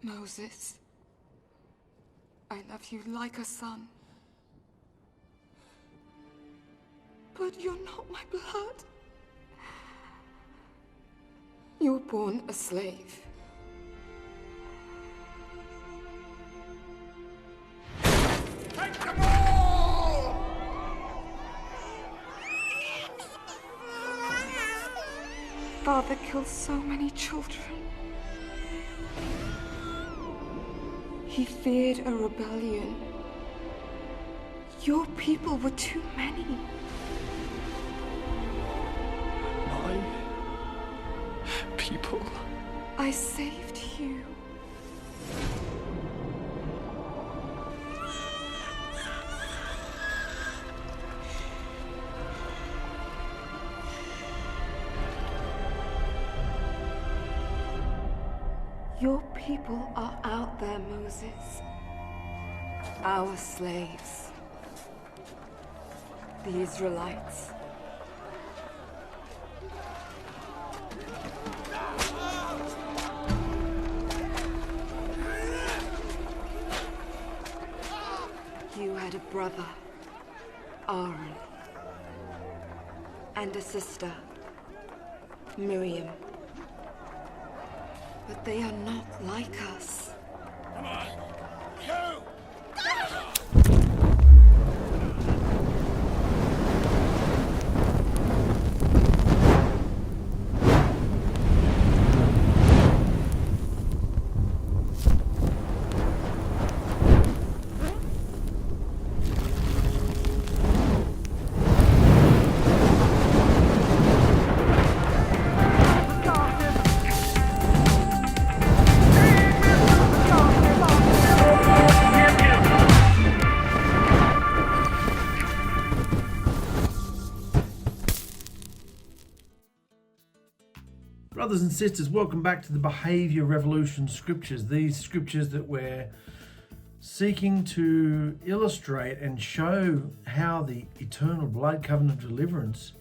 Moses, I love you like a son. But you're not my blood. You were born a slave. Take them all! Father killed so many children. He feared a rebellion. Your people were too many. My people? I saved you. Your people are out there, Moses. Our slaves. The Israelites. You had a brother, Aaron, and a sister, Miriam. But they are not like us. Come on! You! Brothers and sisters, welcome back to the Behavior Revolution Scriptures. These scriptures that we're seeking to illustrate and show how the eternal blood covenant of deliverance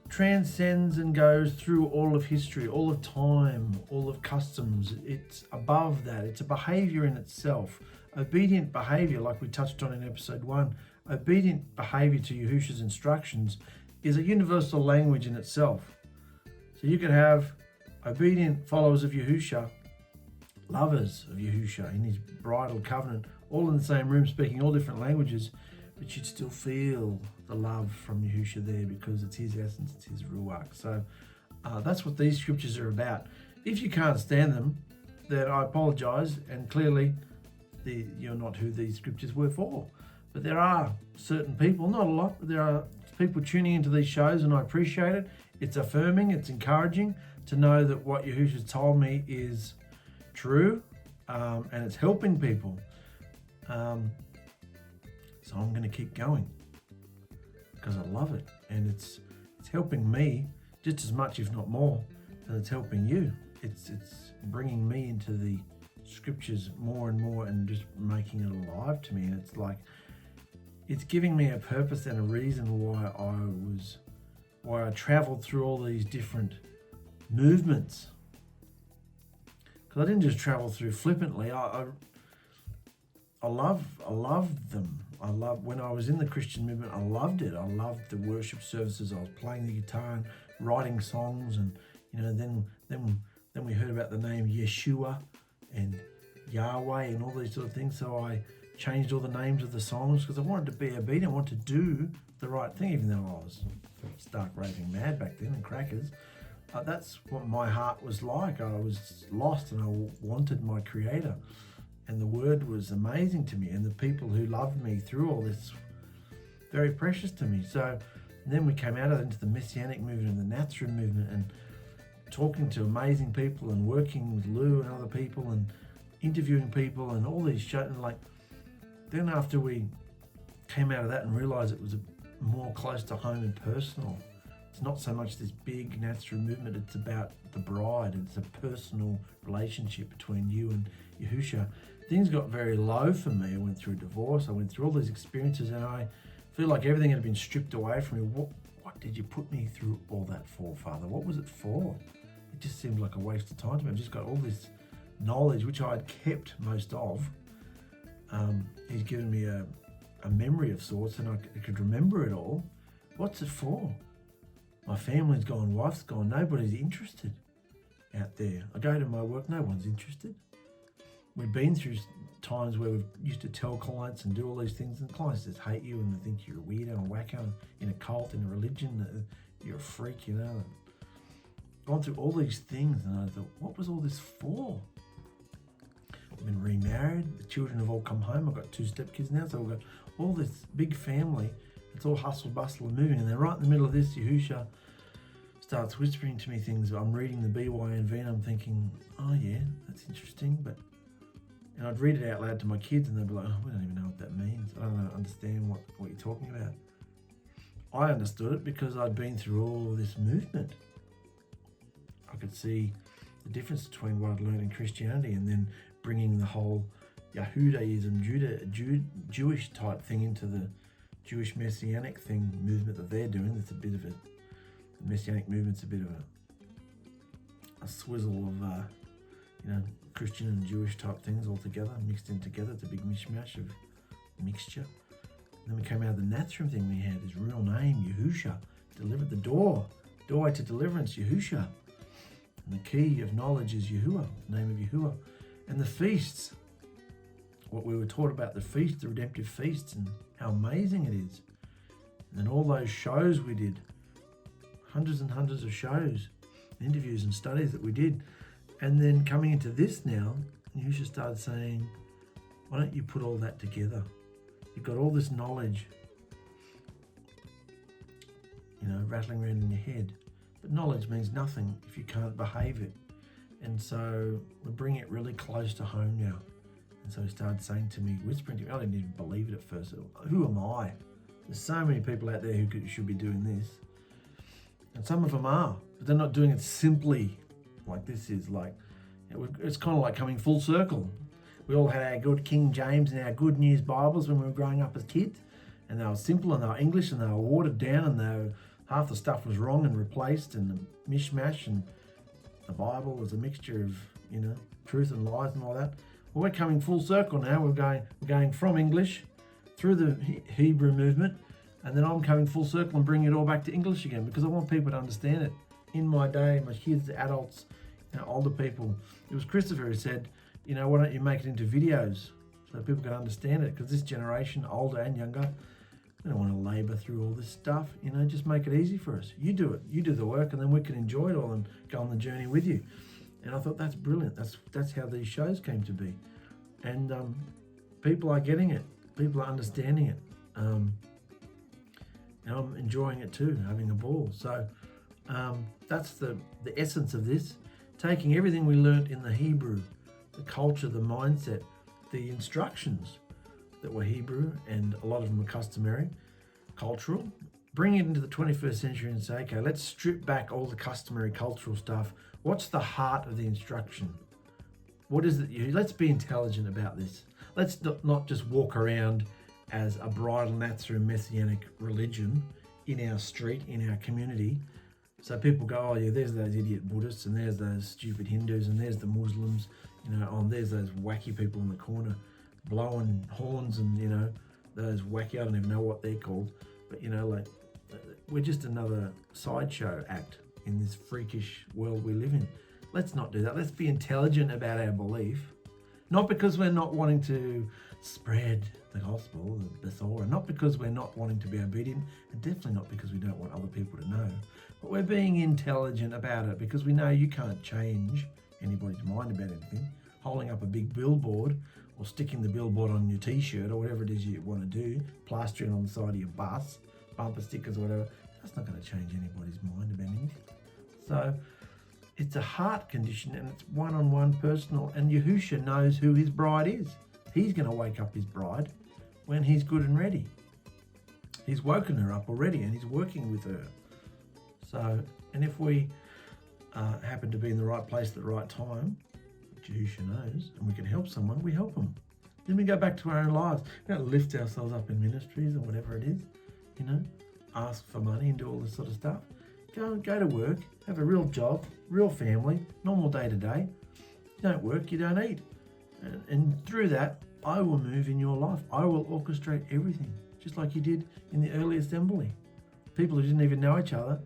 transcends and goes through all of history, all of time, all of customs. It's above that. It's a behavior in itself. Obedient behavior, like we touched on in episode 1, obedient behavior to Yahusha's instructions is a universal language in itself. So you could have obedient followers of Yahusha, lovers of Yahusha in his bridal covenant, all in the same room speaking all different languages, but you'd still feel the love from Yahusha there because it's his essence, it's his ruach. So that's what these scriptures are about. If you can't stand them, then I apologize, and clearly you're not who these scriptures were for. But there are certain people, not a lot, but there are people tuning into these shows, and I appreciate it. It's affirming, it's encouraging to know that what Yahusha's told me is true, and it's helping people. So I'm going to keep going because I love it, and it's helping me just as much, if not more, than it's helping you. It's bringing me into the scriptures more and more, and just making it alive to me. And it's like it's giving me a purpose and a reason why I traveled through all these different movements. Because I didn't just travel through flippantly. I love them. I love when I was in the Christian movement. I loved it. I loved the worship services. I was playing the guitar and writing songs, and then we heard about the name Yeshua and Yahweh and all these sort of things. So I changed all the names of the songs because I wanted to be obedient. I wanted to do the right thing, even though I was stark raving mad back then and crackers. That's what my heart was like. I was lost and I wanted my Creator, and the Word was amazing to me, and the people who loved me through all this, very precious to me. So then we came out of it into the Messianic movement and the Nazarene movement, and talking to amazing people and working with Lou and other people and interviewing people and all these shows. And then after we came out of that and realized it was more close to home and personal, it's not so much this big Nazarene movement, it's about the bride. It's a personal relationship between you and Yahusha. Things got very low for me. I went through a divorce, I went through all these experiences, and I feel like everything had been stripped away from me. What did you put me through all that for, Father? What was it for? It just seemed like a waste of time to me. I've just got all this knowledge, which I had kept most of. He's given me a memory of sorts, and I could remember it all. What's it for? My family's gone, wife's gone, nobody's interested out there. I go to my work, no one's interested. We've been through times where we've used to tell clients and do all these things, and clients just hate you and they think you're a weirdo and wacko in a cult, in a religion, you're a freak, you know. Gone through all these things, and I thought, what was all this for? I've been remarried, the children have all come home. I've got 2 stepkids now, so we've got all this big family. It's all hustle, bustle and moving, and then right in the middle of this, Yahusha starts whispering to me things. I'm reading the BYNV and I'm thinking, oh yeah, that's interesting, and I'd read it out loud to my kids and they'd be like, oh, we don't even know what that means. I don't understand what you're talking about. I understood it because I'd been through all this movement. I could see the difference between what I'd learned in Christianity and then bringing the whole Yahudaism, Jewish type thing into the Jewish Messianic movement that they're doing. It's a bit of the Messianic movement's a bit of a swizzle of, Christian and Jewish type things all together, mixed in together. It's a big mishmash of mixture. And then we came out of the Nazarene thing we had, his real name, Yahusha, delivered the doorway to deliverance, Yahusha. And the key of knowledge is Yahuwah, the name of Yahuwah. And the feasts, what we were taught about the feast, the redemptive feasts, and how amazing it is. And then all those shows we did, hundreds and hundreds of shows, interviews and studies that we did. And then coming into this now, Yahusha started saying, why don't you put all that together? You've got all this knowledge, rattling around in your head. But knowledge means nothing if you can't behave it. And so we're bringing it really close to home now. And so he started saying to me, whispering to me, I didn't even believe it at first. Who am I? There's so many people out there who should be doing this. And some of them are, but they're not doing it simply like this is. It's kind of like coming full circle. We all had our good King James and our good news Bibles when we were growing up as kids. And they were simple and they were English and they were watered down and half the stuff was wrong and replaced and a mishmash, and the Bible was a mixture of, truth and lies and all that. Well, we're coming full circle now. We're going from English through the Hebrew movement, and then I'm coming full circle and bringing it all back to English again because I want people to understand it. In my day, my kids, the adults, older people, it was Christopher who said, why don't you make it into videos so people can understand it? Because this generation, older and younger, they don't want to labour through all this stuff. Just make it easy for us. You do it. You do the work, and then we can enjoy it all and go on the journey with you. And I thought that's brilliant. That's how these shows came to be. And people are getting it. People are understanding it. And I'm enjoying it too, having a ball. So that's the essence of this. Taking everything we learnt in the Hebrew, the culture, the mindset, the instructions that were Hebrew, and a lot of them are customary, cultural, bring it into the 21st century and say, okay, let's strip back all the customary cultural stuff. What's the heart of the instruction? What is it? Let's be intelligent about this. Let's not just walk around as a bridal Nazarene Messianic religion in our street, in our community. So people go, oh yeah, there's those idiot Buddhists, and there's those stupid Hindus, and there's the Muslims, there's those wacky people in the corner blowing horns, and those wacky, I don't even know what they're called, but we're just another sideshow act in this freakish world we live in. Let's not do that. Let's be intelligent about our belief, not because we're not wanting to spread the gospel, the Torah, not because we're not wanting to be obedient, and definitely not because we don't want other people to know, but we're being intelligent about it because we know you can't change anybody's mind about anything. Holding up a big billboard or sticking the billboard on your t-shirt or whatever it is you want to do, plastering on the side of your bus, bumper stickers or whatever, that's not going to change anybody's mind about anything. So it's a heart condition, and it's one-on-one personal, and Yahusha knows who his bride is. He's going to wake up his bride when he's good and ready. He's woken her up already, and he's working with her. So, and if we happen to be in the right place at the right time, Yahusha knows, and we can help someone, we help them. Then we go back to our own lives. We don't lift ourselves up in ministries or whatever it is, ask for money and do all this sort of stuff. Go to work, have a real job, real family, normal day to day. don't work, you don't eat. And through that, I will move in your life. I will orchestrate everything, just like you did in the early assembly. People who didn't even know each other,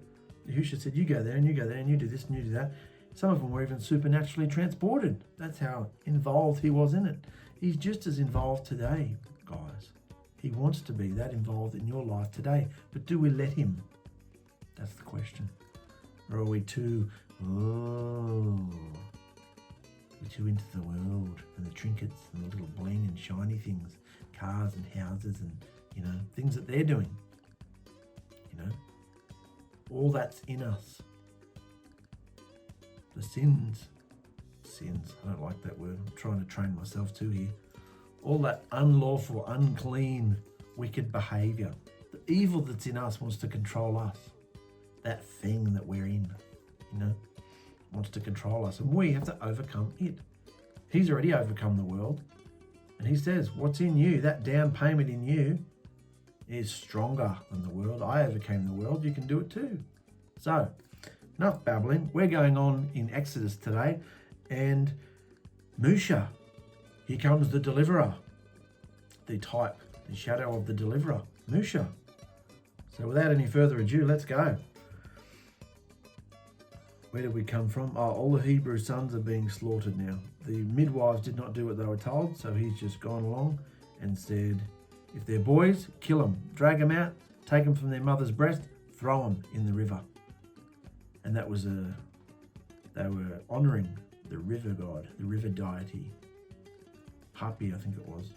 Yahusha said, you go there and you go there and you do this and you do that. Some of them were even supernaturally transported. That's how involved he was in it. He's just as involved today, guys. He wants to be that involved in your life today. But do we let him? That's the question. Or are we too, we're too into the world and the trinkets and the little bling and shiny things, cars and houses and, things that they're doing. All that's in us. The sins, I don't like that word. I'm trying to train myself to here. All that unlawful, unclean, wicked behavior. The evil that's in us wants to control us. That thing that we're in, wants to control us. And we have to overcome it. He's already overcome the world. And he says, what's in you, that down payment in you, is stronger than the world. I overcame the world. You can do it too. So, enough babbling. We're going on in Exodus today. And Mushah, here comes the deliverer. The type, the shadow of the deliverer. Mushah. So without any further ado, let's go. Where did we come from? Oh, all the Hebrew sons are being slaughtered now. The midwives did not do what they were told, so he's just gone along and said, if they're boys, kill them. Drag them out, take them from their mother's breast, throw them in the river. And that was they were honouring the river god, the river deity. Hapi, I think it was.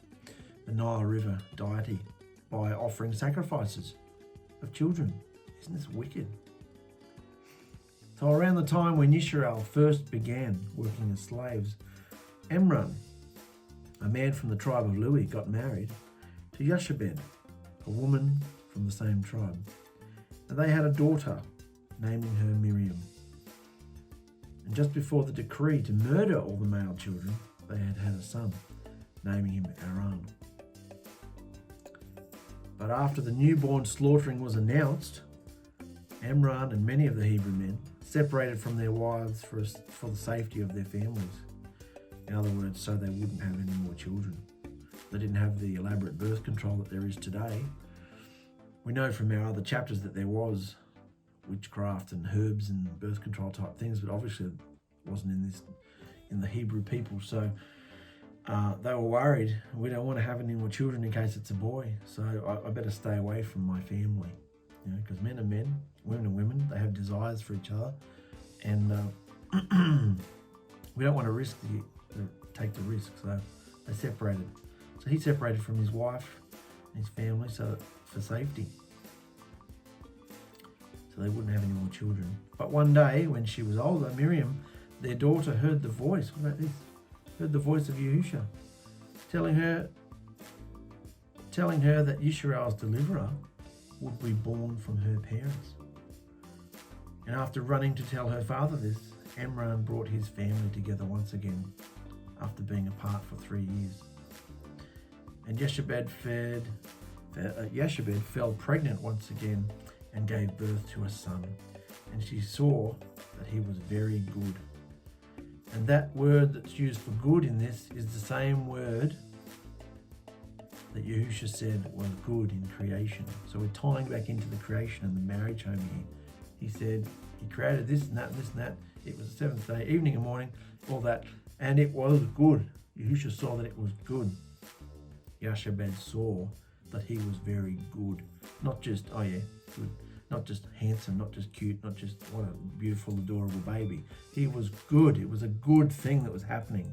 The Nile River deity, by offering sacrifices of children. Isn't this wicked? So around the time when Israel first began working as slaves, Emran, a man from the tribe of Lewi, got married to Jochebed, a woman from the same tribe. And they had a daughter, naming her Miriam. And just before the decree to murder all the male children, they had a son, naming him Aaron. But after the newborn slaughtering was announced, Amram and many of the Hebrew men separated from their wives for the safety of their families. In other words, so they wouldn't have any more children. They didn't have the elaborate birth control that there is today. We know from our other chapters that there was witchcraft and herbs and birth control type things, but obviously it wasn't in the Hebrew people. So they were worried, we don't want to have any more children in case it's a boy, so I better stay away from my family. Because men are men, women are women, they have desires for each other, and we don't want to take the risk, so they separated. So he separated from his wife and his family for safety, so they wouldn't have any more children. But one day, when she was older, Miriam, their daughter, heard the voice. What about this? Heard the voice of Yahusha, telling her that Yisrael's deliverer would be born from her parents. And after running to tell her father this, Amram brought his family together once again after being apart for 3 years. And Jochebed fell pregnant once again and gave birth to a son. And she saw that he was very good. And that word that's used for good in this is the same word that Yahusha said was good in creation. So we're tying back into the creation and the marriage home here. He said he created this and that and this and that. It was the seventh day, evening and morning, all that. And it was good. Yahusha saw that it was good. Jochebed saw that he was very good. Not just, oh yeah, good. Not just handsome, not just cute, not just what a beautiful, adorable baby. He was good. It was a good thing that was happening.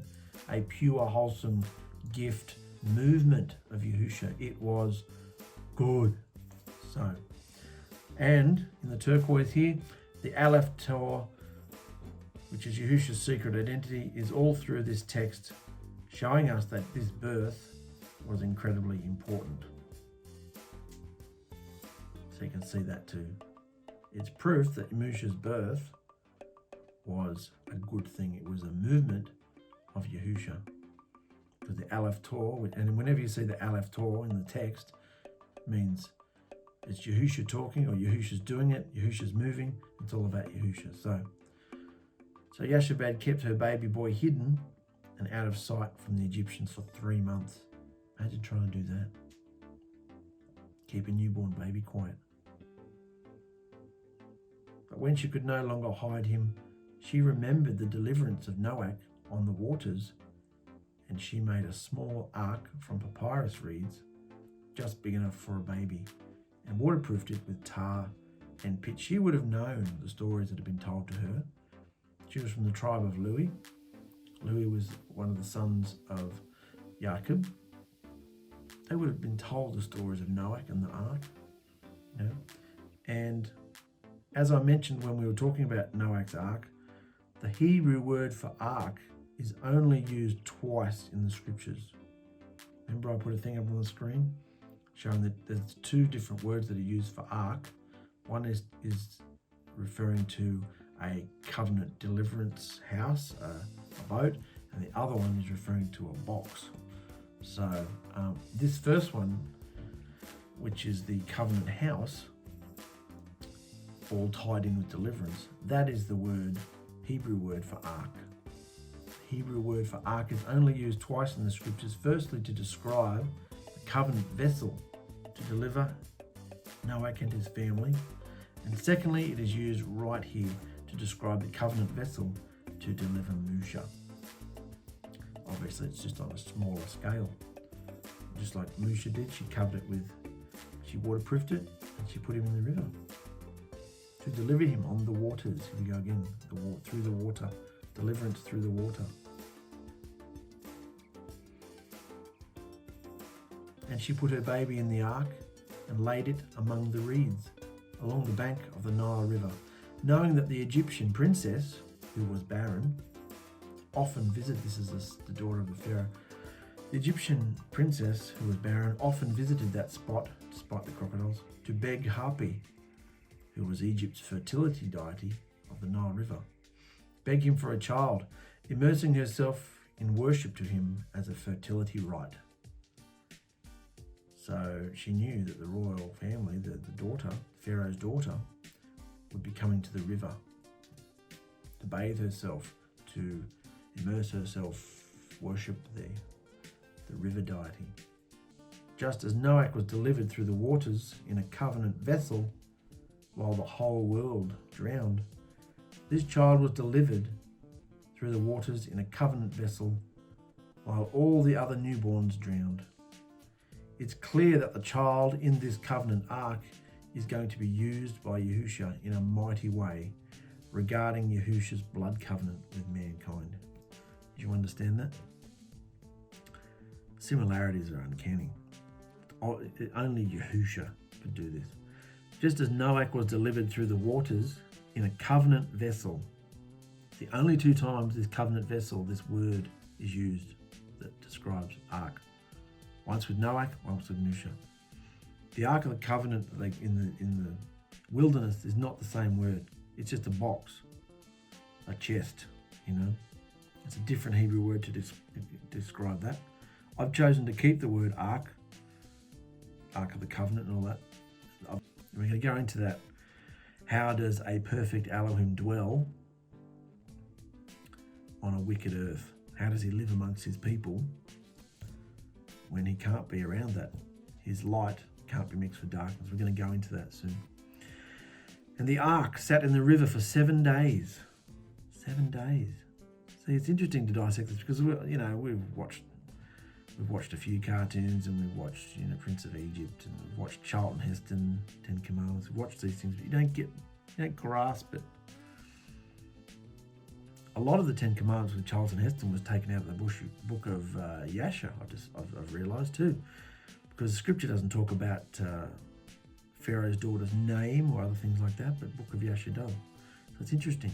A pure, wholesome gift movement of Yahusha. It was good. So, and in the turquoise here, the 𝗪𝕋, which is Yahusha's secret identity, is all through this text, showing us that this birth was incredibly important. So you can see that too. It's proof that Mushah's birth was a good thing. It was a movement of Yahusha. Because the 𝗪𝕋, and whenever you see the 𝗪𝕋 in the text, it means it's Yahusha talking, or Yahusha's doing it, Yahusha's moving. It's all about Yahusha. So Jochebed kept her baby boy hidden and out of sight from the Egyptians for 3 months. Imagine trying to do that. Keep a newborn baby quiet. But when she could no longer hide him, she remembered the deliverance of Noach on the waters, and she made a small ark from papyrus reeds, just big enough for a baby, and waterproofed it with tar and pitch. She would have known the stories that had been told to her. She was from the tribe of Lewi. Lewi was one of the sons of Jacob. They would have been told the stories of Noach and the ark. You know? And as I mentioned when we were talking about Noach's ark, the Hebrew word for ark is only used twice in the scriptures. Remember I put a thing up on the screen showing that there's 2 different words that are used for ark. One is referring to a covenant deliverance house, a boat, and the other one is referring to a box. So this first one, which is the covenant house, all tied in with deliverance, that is the Hebrew word for ark. The Hebrew word for ark is only used twice in the scriptures. Firstly, to describe the covenant vessel to deliver Noach and his family. And secondly, it is used right here to describe the covenant vessel to deliver Mushah. Obviously, it's just on a smaller scale. Just like Mushah did, she waterproofed it, and she put him in the river to deliver him on the waters. Here we go again, through the water, deliverance through the water. And she put her baby in the ark and laid it among the reeds along the bank of the Nile River, knowing that the Egyptian princess, who was barren, often visited, this is the daughter of the Pharaoh, the Egyptian princess, who was barren, often visited that spot, despite the crocodiles, to beg Harpi, who was Egypt's fertility deity of the Nile River, beg him for a child, immersing herself in worship to him as a fertility rite. So she knew that the royal family, the daughter, Pharaoh's daughter, would be coming to the river to bathe herself, to immerse herself, worship the river deity. Just as Noach was delivered through the waters in a covenant vessel while the whole world drowned, this child was delivered through the waters in a covenant vessel while all the other newborns drowned. It's clear that the child in this covenant ark is going to be used by Yahusha in a mighty way regarding Yahusha's blood covenant with mankind. Do you understand that? Similarities are uncanny. Only Yahusha could do this. Just as Noach was delivered through the waters in a covenant vessel. The only 2 times this covenant vessel, this word, is used that describes ark. Once with Noach, once with Mushah. The Ark of the Covenant, like in the wilderness, is not the same word. It's just a box, a chest, you know. It's a different Hebrew word to describe that. I've chosen to keep the word ark, Ark of the Covenant and all that. We're going to go into that. How does a perfect Elohim dwell on a wicked earth? How does he live amongst his people when he can't be around that? His light can't be mixed with darkness. We're going to go into that soon. And the ark sat in the river for 7 days. 7 days. See, it's interesting to dissect this because we've watched a few cartoons, and we've watched Prince of Egypt, and we've watched Charlton Heston, 10 Commandments. We've watched these things, but you don't grasp it. A lot of the 10 Commandments with Charlton Heston was taken out of the book of Yahusha. I've realised too, because the scripture doesn't talk about Pharaoh's daughter's name or other things like that, but book of Yahusha does. So it's interesting.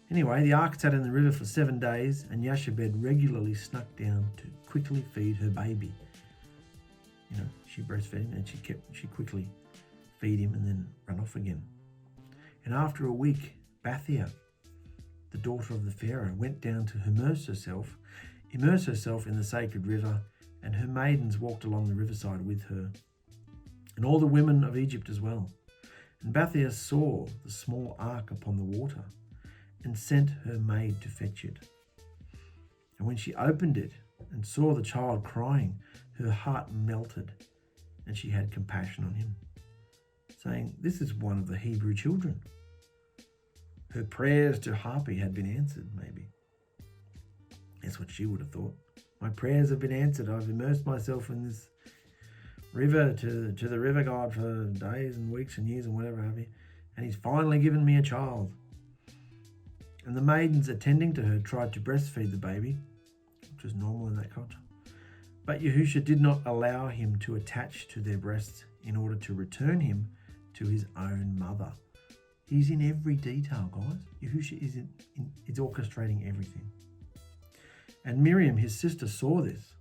Anyway, the ark sat in the river for 7 days, and Jochebed regularly snuck down to quickly feed her baby. She breastfed him, and she quickly feed him and then run off again. And after a week, Bathia, the daughter of the Pharaoh, went down to immerse herself in the sacred river, and her maidens walked along the riverside with her, and all the women of Egypt as well. And Bathia saw the small ark upon the water, and sent her maid to fetch it. And when she opened it and saw the child crying, her heart melted, and she had compassion on him, saying, "This is one of the Hebrew children." Her prayers to ℗𝗙𝗡 had been answered, maybe. That's what she would have thought. My prayers have been answered. I've immersed myself in this river to the river god for days and weeks and years and whatever have you, and he's finally given me a child. And the maidens attending to her tried to breastfeed the baby, which was normal in that culture. But Yahusha did not allow him to attach to their breasts in order to return him to his own mother. He's in every detail, guys. Yahusha is orchestrating everything. And Miriam, his sister, saw this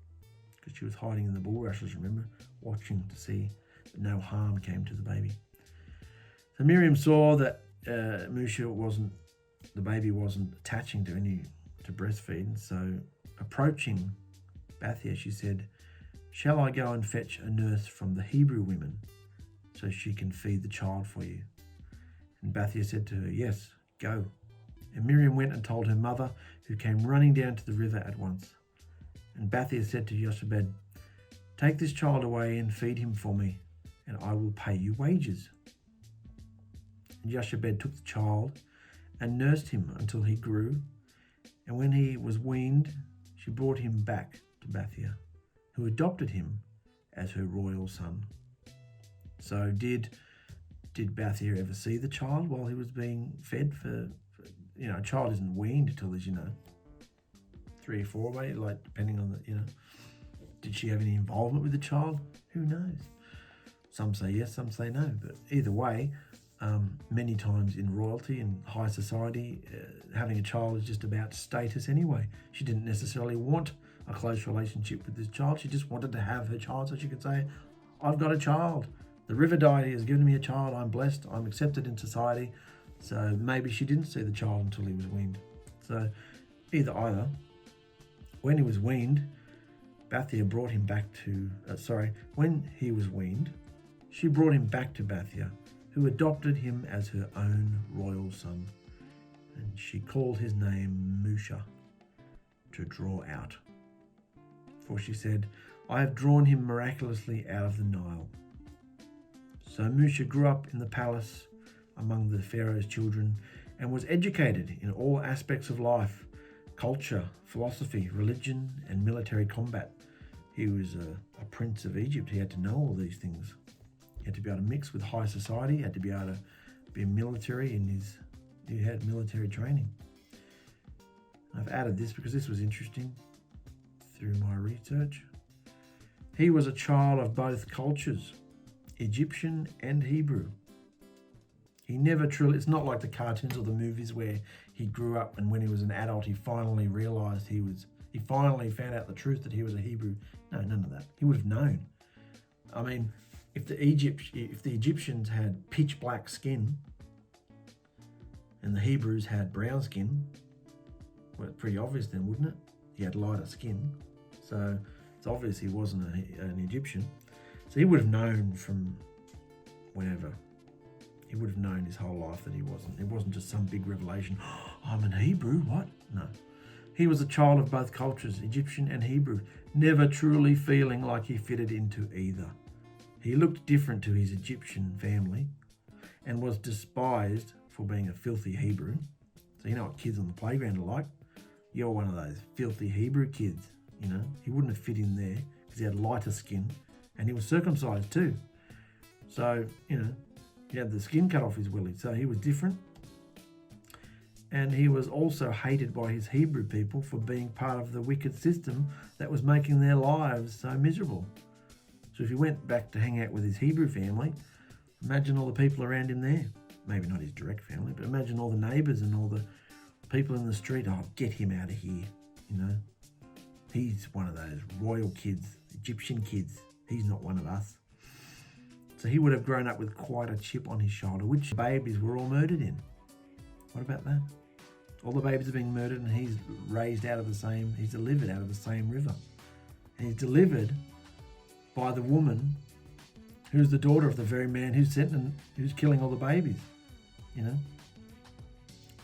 because she was hiding in the bulrushes, remember, watching to see that no harm came to the baby. So Miriam saw that the baby wasn't attaching to breastfeed. So approaching Bathia, she said, "Shall I go and fetch a nurse from the Hebrew women so she can feed the child for you?" And Bathia said to her, "Yes, go." And Miriam went and told her mother, who came running down to the river at once. And Bathia said to Jochebed, "Take this child away and feed him for me, and I will pay you wages." And Jochebed took the child and nursed him until he grew. And when he was weaned, she brought him back to Bathia, who adopted him as her royal son. So did Bathia ever see the child while he was being fed for a child isn't weaned until there's, 3 or 4 maybe, like depending on did she have any involvement with the child? Who knows? Some say yes, some say no. But either way, many times in royalty and high society, having a child is just about status anyway. She didn't necessarily want a close relationship with this child. She just wanted to have her child so she could say, "I've got a child. The river deity has given me a child. I'm blessed. I'm accepted in society." So maybe she didn't see the child until he was weaned. So either. When he was weaned, Bathia brought him back to, when he was weaned, she brought him back to Bathia, who adopted him as her own royal son. And she called his name Mushah, to draw out. For she said, "I have drawn him miraculously out of the Nile." So Mushah grew up in the palace among the Pharaoh's children and was educated in all aspects of life, culture, philosophy, religion, and military combat. He was a prince of Egypt. He had to know all these things. He had to be able to mix with high society. He had to be able to be military he had military training. I've added this because this was interesting through my research. He was a child of both cultures, Egyptian and Hebrew. He never truly, it's not like the cartoons or the movies where he grew up and when he was an adult, he finally realized he finally found out the truth that he was a Hebrew. No, none of that. He would have known. I mean, if the Egyptians had pitch black skin and the Hebrews had brown skin, well, it's pretty obvious then, wouldn't it? He had lighter skin. So it's obvious he wasn't an Egyptian. So he would have known from whenever. He would have known his whole life that he wasn't. It wasn't just some big revelation. "Oh, I'm an Hebrew, what?" No. He was a child of both cultures, Egyptian and Hebrew, never truly feeling like he fitted into either. He looked different to his Egyptian family and was despised for being a filthy Hebrew. So you know what kids on the playground are like? You're one of those filthy Hebrew kids, He wouldn't have fit in there because he had lighter skin and he was circumcised too. So, he had the skin cut off his willy, so he was different. And he was also hated by his Hebrew people for being part of the wicked system that was making their lives so miserable. So if he went back to hang out with his Hebrew family, imagine all the people around him there. Maybe not his direct family, but imagine all the neighbours and all the people in the street. "Oh, get him out of here, He's one of those royal kids, Egyptian kids. He's not one of us." So he would have grown up with quite a chip on his shoulder, which babies were all murdered in. What about that? All the babies are being murdered and he's delivered out of the same river. And he's delivered by the woman who's the daughter of the very man who's killing all the babies.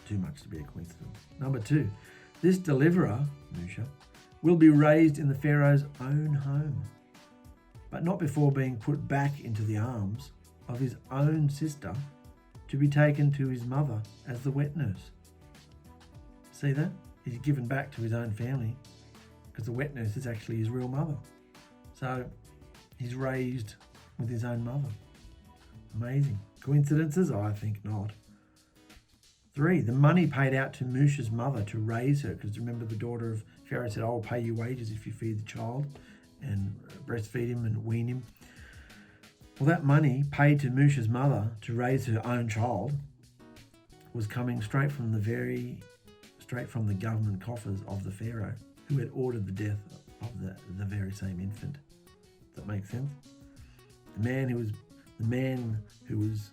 Too much to be a coincidence. Number 2, This deliverer, Mushah, will be raised in the Pharaoh's own home, but not before being put back into the arms of his own sister to be taken to his mother as the wet nurse. See that? He's given back to his own family because the wet nurse is actually his real mother. So he's raised with his own mother. Amazing. Coincidences? I think not. 3, the money paid out to Mushah's mother to raise her, because remember the daughter of Pharaoh said, I will pay you wages if you feed the child and breastfeed him and wean him. Well, that money paid to Mushah's mother to raise her own child was coming straight from the government coffers of the Pharaoh, who had ordered the death of the very same infant. Does that make sense? The man who was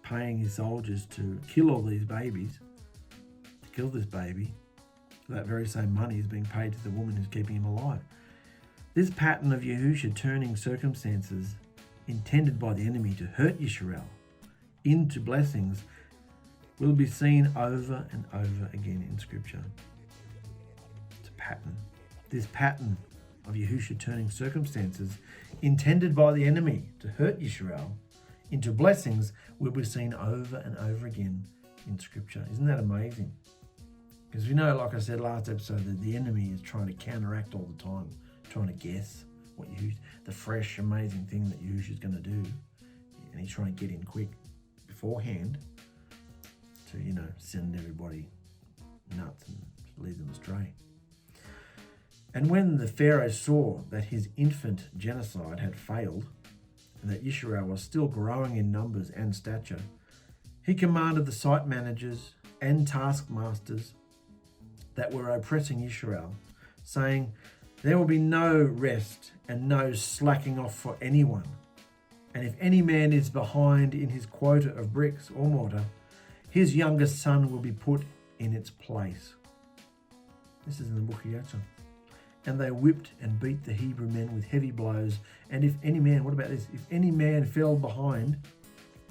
paying his soldiers to kill all these babies, to kill this baby, that very same money is being paid to the woman who's keeping him alive. This pattern of Yahusha turning circumstances intended by the enemy to hurt Yisrael into blessings will be seen over and over again in Scripture. It's a pattern. This pattern of Yahusha turning circumstances intended by the enemy to hurt Yisrael into blessings will be seen over and over again in Scripture. Isn't that amazing? Because we know, like I said last episode, that the enemy is trying to counteract all the time, trying to guess what the fresh, amazing thing that Yahusha is going to do. And he's trying to get in quick beforehand to, send everybody nuts and lead them astray. And when the Pharaoh saw that his infant genocide had failed, and that Yisrael was still growing in numbers and stature, he commanded the site managers and taskmasters that were oppressing Yisrael, saying, there will be no rest and no slacking off for anyone. And if any man is behind in his quota of bricks or mortar, his youngest son will be put in its place. This is in the book of Yahusha. And they whipped and beat the Hebrew men with heavy blows. And if any man, what about this? If any man fell behind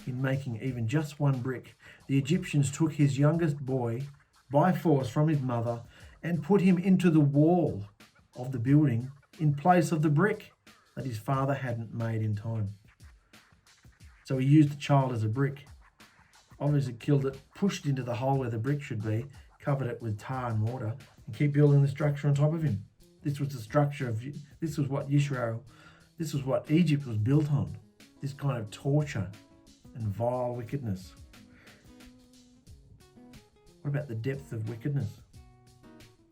in making even just one brick, the Egyptians took his youngest boy by force from his mother and put him into the wall of the building in place of the brick that his father hadn't made in time. So he used the child as a brick. Obviously killed it, pushed it into the hole where the brick should be, covered it with tar and mortar, and keep building the structure on top of him. This was the structure of, this was what Egypt was built on. This kind of torture and vile wickedness. What about the depth of wickedness?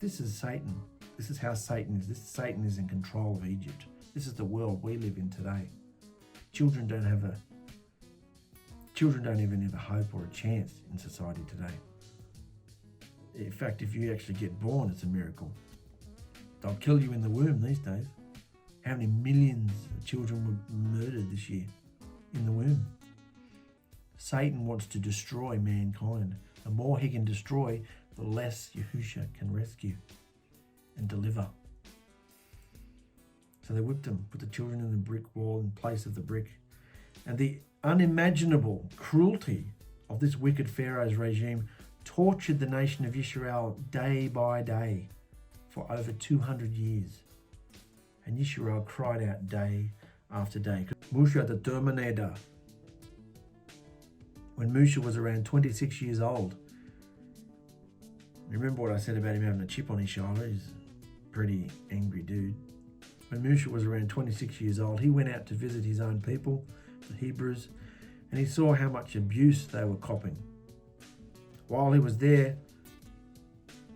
This is Satan. This is how Satan is. Satan is in control of Egypt. This is the world we live in today. Children don't even have a hope or a chance in society today. In fact, if you actually get born, it's a miracle. They'll kill you in the womb these days. How many millions of children were murdered this year in the womb? Satan wants to destroy mankind. The more he can destroy, the less Yahusha can rescue and deliver. So they whipped them, put the children in the brick wall in place of the brick. And the unimaginable cruelty of this wicked Pharaoh's regime tortured the nation of Israel day by day for over 200 years. And Israel cried out day after day. Mushah the 𝗔𝕚𝕚. When Mushah was around 26 years old, remember what I said about him having a chip on his shoulder? He's a pretty angry dude. When Mushah was around 26 years old, he went out to visit his own people, the Hebrews, and he saw how much abuse they were copping. While he was there,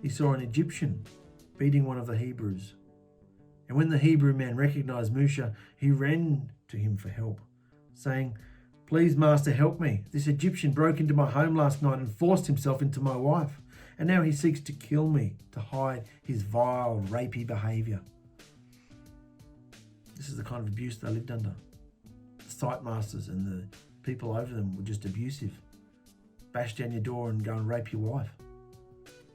he saw an Egyptian beating one of the Hebrews. And when the Hebrew man recognized Mushah, he ran to him for help, saying, "Please, master, help me. This Egyptian broke into my home last night and forced himself into my wife. And now he seeks to kill me to hide his vile, rapey behavior." This is the kind of abuse they lived under. The site masters and the people over them were just abusive. Bash down your door and go and rape your wife.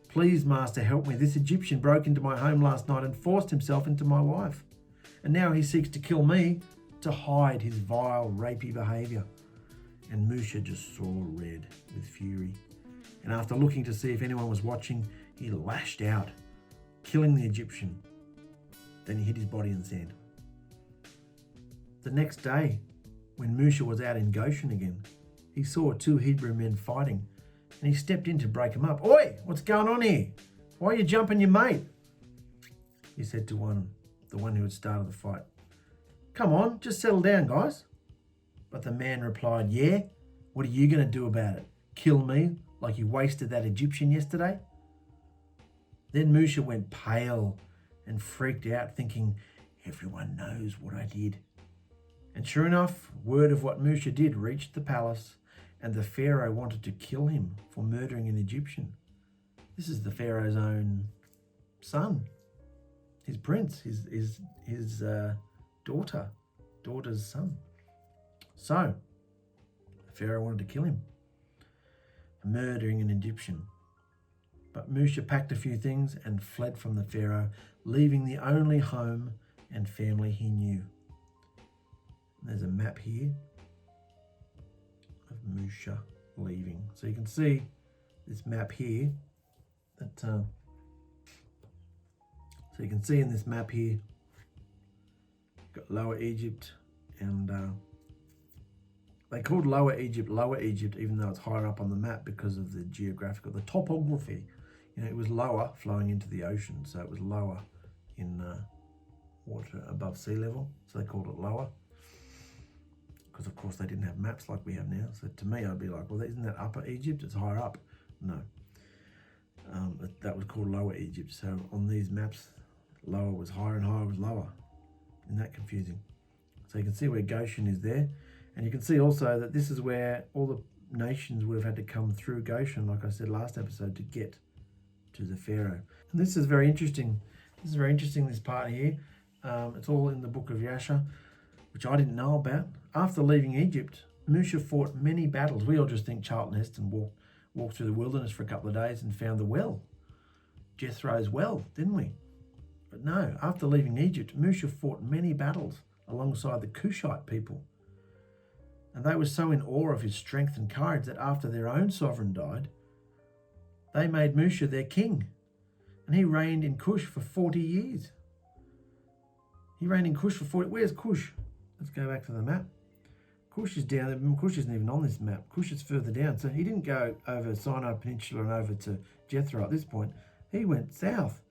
"Please, master, help me. This Egyptian broke into my home last night and forced himself into my wife. And now he seeks to kill me to hide his vile, rapey behavior." And Mushah just saw red with fury. And after looking to see if anyone was watching, he lashed out killing the Egyptian. Then he hid his body in the sand. The next day, when Mushah was out in Goshen again, he saw 2 Hebrew men fighting, and he stepped in to break them up. "Oi, what's going on here? Why are you jumping your mate?" He said to the one who had started the fight. "Come on, just settle down, guys." But the man replied, "Yeah, what are you going to do about it? Kill me like you wasted that Egyptian yesterday?" Then Mushah went pale and freaked out, thinking, everyone knows what I did. And sure enough, word of what Mushah did reached the palace, and the Pharaoh wanted to kill him for murdering an Egyptian. This is the Pharaoh's own son, his prince, his daughter's son. So, the Pharaoh wanted to kill him for murdering an Egyptian. But Mushah packed a few things and fled from the Pharaoh, leaving the only home and family he knew. There's a map here of Mushah leaving. So you can see this map here. So you can see in this map here, got Lower Egypt, and they called Lower Egypt, even though it's higher up on the map because of the topography. You know, it was lower flowing into the ocean, so it was lower in water above sea level, so they called it Lower. Because of course they didn't have maps like we have now. So to me, I'd be like, well, isn't that Upper Egypt? It's higher up. No, that was called Lower Egypt. So on these maps, lower was higher and higher was lower. Isn't that confusing? So you can see where Goshen is there. And you can see also that this is where all the nations would have had to come through Goshen, like I said last episode, to get to the Pharaoh. And this is very interesting. This part here. It's all in the book of Yahusha, which I didn't know about. After leaving Egypt, Mushah fought many battles. We all just think Charlton Heston walked through the wilderness for a couple of days and found the well, Jethro's well, didn't we? But no, after leaving Egypt, Mushah fought many battles alongside the Cushite people. And they were so in awe of his strength and courage that after their own sovereign died, they made Mushah their king. And he reigned in Cush for 40 years. He reigned in Cush for 40. Where's Cush? Let's go back to the map. Cush is down there. Cush isn't even on this map. Cush is further down. So he didn't go over Sinai Peninsula and over to Jethro at this point. He went south.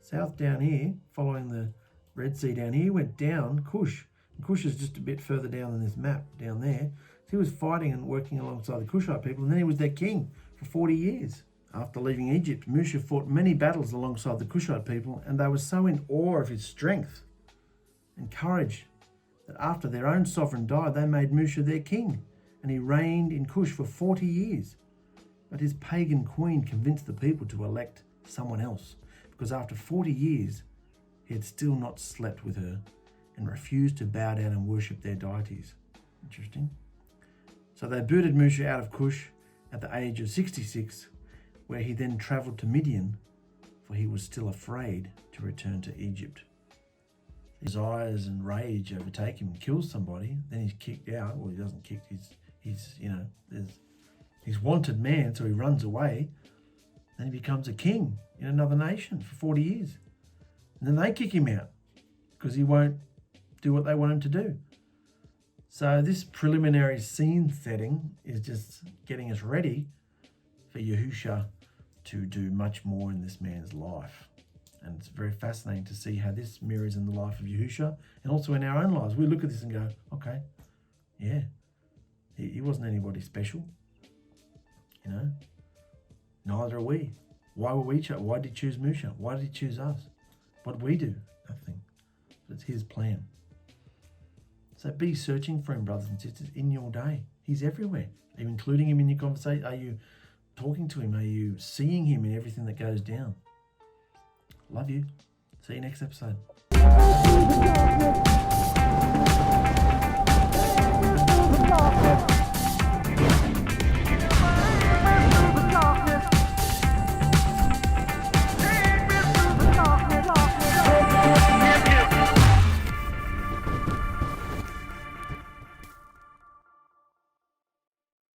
South down here, following the Red Sea down here, he went down Cush. And Cush is just a bit further down than this map, down there. So he was fighting and working alongside the Cushite people, and then he was their king for 40 years. After leaving Egypt, Mushah fought many battles alongside the Cushite people, and they were so in awe of his strength and courage that after their own sovereign died, they made Mushah their king, and he reigned in Cush for 40 years. But his pagan queen convinced the people to elect someone else, because after 40 years, he had still not slept with her and refused to bow down and worship their deities. Interesting. So they booted Mushah out of Cush at the age of 66, where he then travelled to Midian, for he was still afraid to return to Egypt. Desires and rage overtake him and kills somebody, then he's kicked out. Well, he doesn't kick, he's wanted man, so he runs away. Then he becomes a king in another nation for 40 years. And then they kick him out because he won't do what they want him to do. So this preliminary scene setting is just getting us ready for Yahusha to do much more in this man's life. And it's very fascinating to see how this mirrors in the life of Yahusha and also in our own lives. We look at this and go, okay, yeah, he wasn't anybody special, you know, neither are we. Why were we chosen? Why did he choose Mushah? Why did he choose us? What did we do? Nothing. It's his plan. So be searching for him, brothers and sisters, in your day. He's everywhere. Are you including him in your conversation? Are you talking to him? Are you seeing him in everything that goes down? Love you. See you next episode.